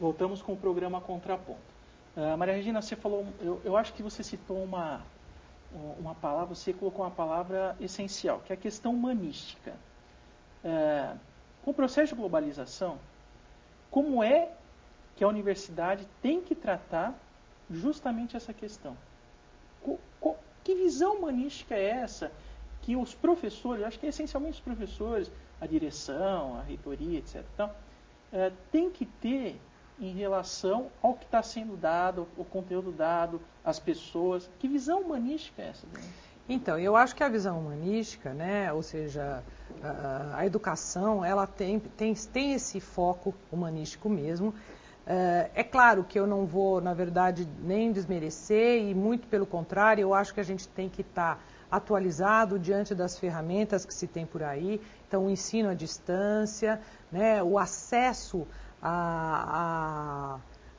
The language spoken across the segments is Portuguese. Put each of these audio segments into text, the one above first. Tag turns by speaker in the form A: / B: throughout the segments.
A: Voltamos com o programa Contraponto. Maria Regina, você falou, eu acho que você citou uma palavra, você colocou uma palavra essencial, que é a questão humanística. Com o processo de globalização, como é que a universidade tem que tratar justamente essa questão? Que visão humanística é essa que os professores, acho que essencialmente os professores, a direção, a reitoria, etc., tem que ter em relação ao que está sendo dado, o conteúdo dado, as pessoas? Que visão humanística é essa?
B: Então, eu acho que a visão humanística, né, ou seja, a educação, ela tem esse foco humanístico mesmo. É claro que eu não vou, na verdade, nem desmerecer, e muito pelo contrário, eu acho que a gente tem que estar atualizado diante das ferramentas que se tem por aí. Então, o ensino à distância, né, o acesso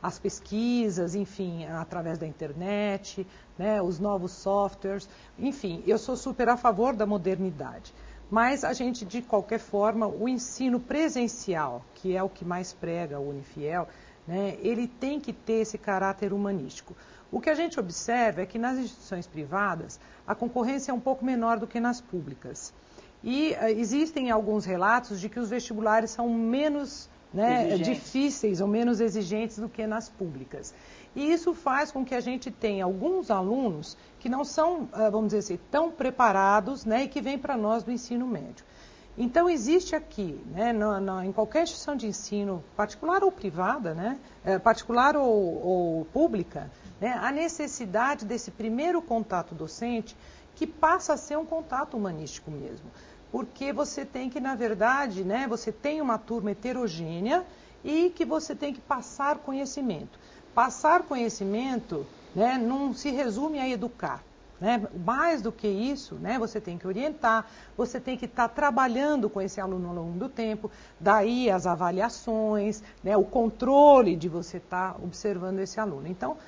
B: às pesquisas, enfim, através da internet, né, os novos softwares, enfim, eu sou super a favor da modernidade. Mas a gente, de qualquer forma, o ensino presencial, que é o que mais prega o Unifiel, né, ele tem que ter esse caráter humanístico. O que a gente observa é que nas instituições privadas a concorrência é um pouco menor do que nas públicas. E existem alguns relatos de que os vestibulares são menos difíceis ou menos exigentes do que nas públicas. E isso faz com que a gente tenha alguns alunos que não são, vamos dizer assim, tão preparados, né, e que vêm para nós do ensino médio. Então, existe aqui, né, em qualquer instituição de ensino, particular ou privada, né, particular ou pública, né, a necessidade desse primeiro contato docente, que passa a ser um contato humanístico mesmo. Porque você tem que, na verdade, né, você tem uma turma heterogênea e que você tem que passar conhecimento. Passar conhecimento, né, não se resume a educar. Né? Mais do que isso, né, você tem que orientar, você tem que estar trabalhando com esse aluno ao longo do tempo, daí as avaliações, né, o controle de você estar observando esse aluno. Então,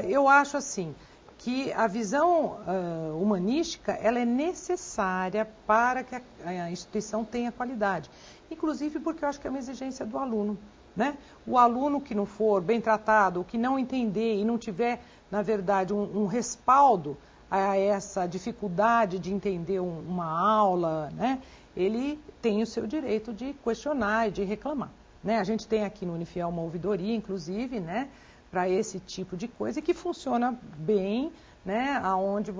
B: eu acho assim, que a visão humanística ela é necessária para que a instituição tenha qualidade. Inclusive porque eu acho que é uma exigência do aluno. Né? O aluno que não for bem tratado, que não entender e não tiver, na verdade, um respaldo a essa dificuldade de entender uma aula, né? Ele tem o seu direito de questionar e de reclamar. Né? A gente tem aqui no Unifiel uma ouvidoria, inclusive, né, para esse tipo de coisa, que funciona bem, né, onde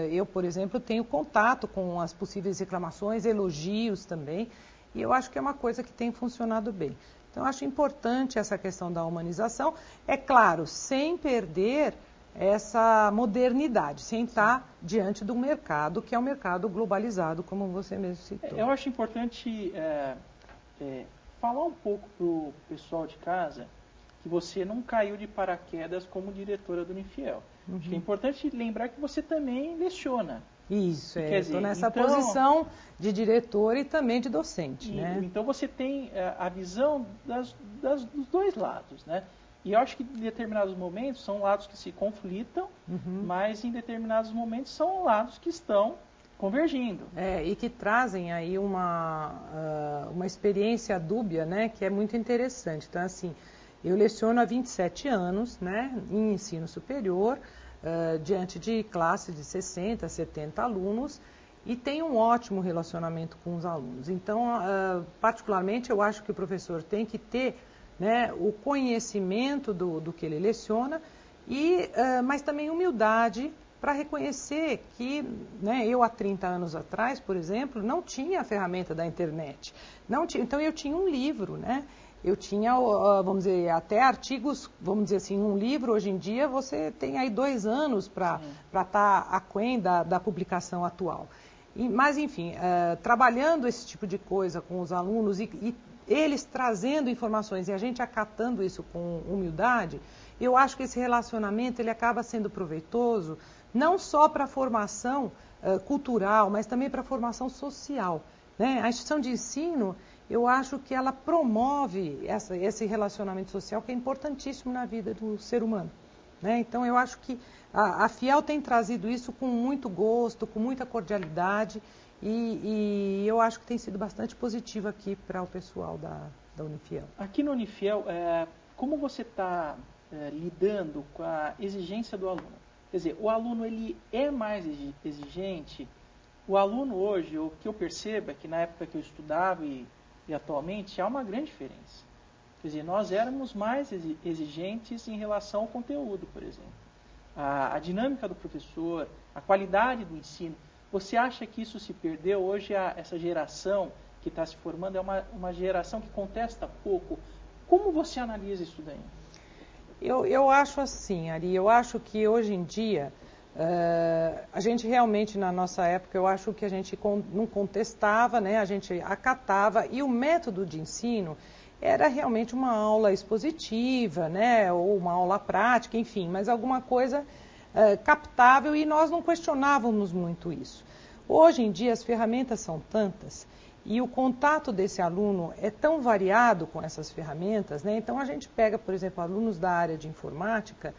B: eu, por exemplo, tenho contato com as possíveis reclamações, elogios também, e eu acho que é uma coisa que tem funcionado bem. Então, eu acho importante essa questão da humanização, é claro, sem perder essa modernidade, sem estar diante do mercado, que é um mercado globalizado, como você mesmo citou.
A: Eu acho importante falar um pouco para o pessoal de casa que você não caiu de paraquedas como diretora do Unifiel. Uhum. Acho que é importante lembrar que você também leciona.
B: Isso, estou nessa posição de diretor e também de docente. Né?
A: Então você tem a visão dos dois lados, né? E eu acho que em determinados momentos são lados que se conflitam, mas em determinados momentos são lados que estão convergindo.
B: E que trazem aí uma experiência dúbia, né, que é muito interessante. Então, assim, eu leciono há 27 anos, né, em ensino superior, diante de classes de 60, 70 alunos, e tenho um ótimo relacionamento com os alunos. Então, particularmente, eu acho que o professor tem que ter, né, o conhecimento do que ele leciona, mas também humildade para reconhecer que, né, eu há 30 anos atrás, por exemplo, não tinha a ferramenta da internet. Então, eu tinha um livro, né? Eu tinha, vamos dizer, até artigos, vamos dizer assim, um livro, hoje em dia, você tem aí 2 anos para estar aquém da publicação atual. Mas, enfim, trabalhando esse tipo de coisa com os alunos e eles trazendo informações e a gente acatando isso com humildade, eu acho que esse relacionamento ele acaba sendo proveitoso, não só para a formação cultural, mas também para a formação social. Né? A instituição de ensino, eu acho que ela promove esse relacionamento social que é importantíssimo na vida do ser humano. Né? Então, eu acho que a Fiel tem trazido isso com muito gosto, com muita cordialidade e eu acho que tem sido bastante positivo aqui para o pessoal da Unifiel.
A: Aqui no Unifiel, como você está lidando com a exigência do aluno? Quer dizer, o aluno ele é mais exigente? O aluno hoje, o que eu percebo é que na época que eu estudava e atualmente, há uma grande diferença. Quer dizer, nós éramos mais exigentes em relação ao conteúdo, por exemplo. A dinâmica do professor, a qualidade do ensino. Você acha que isso se perdeu? Hoje, essa geração que está se formando é uma geração que contesta pouco. Como você analisa isso daí?
B: Eu acho assim, Ari, eu acho que hoje em dia, a gente realmente, na nossa época, eu acho que a gente não contestava, né? A gente acatava, e o método de ensino era realmente uma aula expositiva, né? Ou uma aula prática, enfim, mas alguma coisa captável, e nós não questionávamos muito isso. Hoje em dia as ferramentas são tantas e o contato desse aluno é tão variado com essas ferramentas, né? Então a gente pega, por exemplo, alunos da área de informática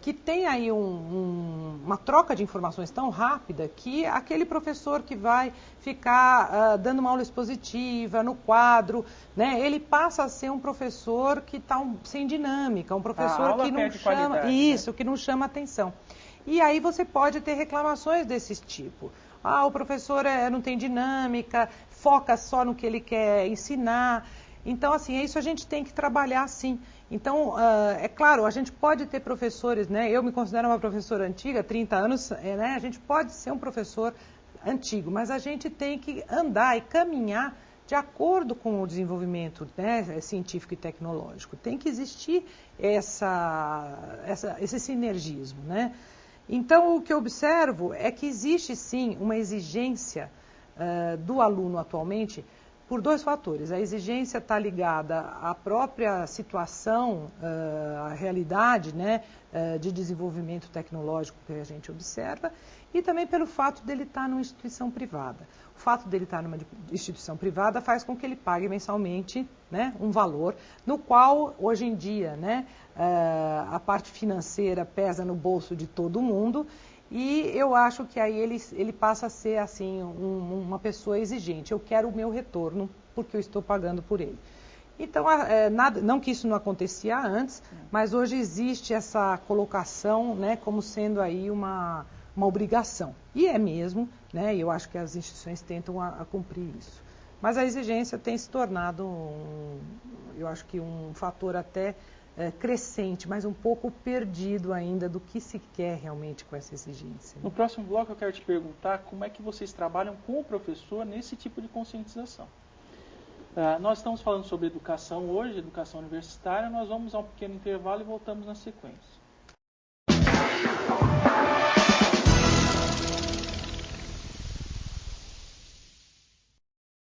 B: que tem aí uma troca de informações tão rápida que aquele professor que vai ficar dando uma aula expositiva no quadro, né, ele passa a ser um professor que está sem dinâmica, um professor que não chama isso, né? Que não chama atenção. E aí você pode ter reclamações desse tipo. O professor não tem dinâmica, foca só no que ele quer ensinar. Então, assim, isso a gente tem que trabalhar, sim. Então, é claro, a gente pode ter professores, né? Eu me considero uma professora antiga, 30 anos, né? A gente pode ser um professor antigo, mas a gente tem que andar e caminhar de acordo com o desenvolvimento, né, científico e tecnológico. Tem que existir esse sinergismo, né? Então, o que eu observo é que existe, sim, uma exigência do aluno atualmente por dois fatores. A exigência está ligada à própria situação, à realidade, né, de desenvolvimento tecnológico que a gente observa, e também pelo fato dele estar numa instituição privada. O fato dele estar numa instituição privada faz com que ele pague mensalmente, né, um valor, no qual, hoje em dia, né, a parte financeira pesa no bolso de todo mundo. E eu acho que aí ele passa a ser assim uma pessoa exigente. Eu quero o meu retorno porque eu estou pagando por ele. Então, não que isso não acontecia antes, mas hoje existe essa colocação, né, como sendo aí uma obrigação. E é mesmo, né, eu acho que as instituições tentam a cumprir isso. Mas a exigência tem se tornado, eu acho que um fator até crescente, mas um pouco perdido ainda do que se quer realmente com essa exigência.
A: No próximo bloco eu quero te perguntar como é que vocês trabalham com o professor nesse tipo de conscientização. Nós estamos falando sobre educação hoje, educação universitária, nós vamos a um pequeno intervalo e voltamos na sequência.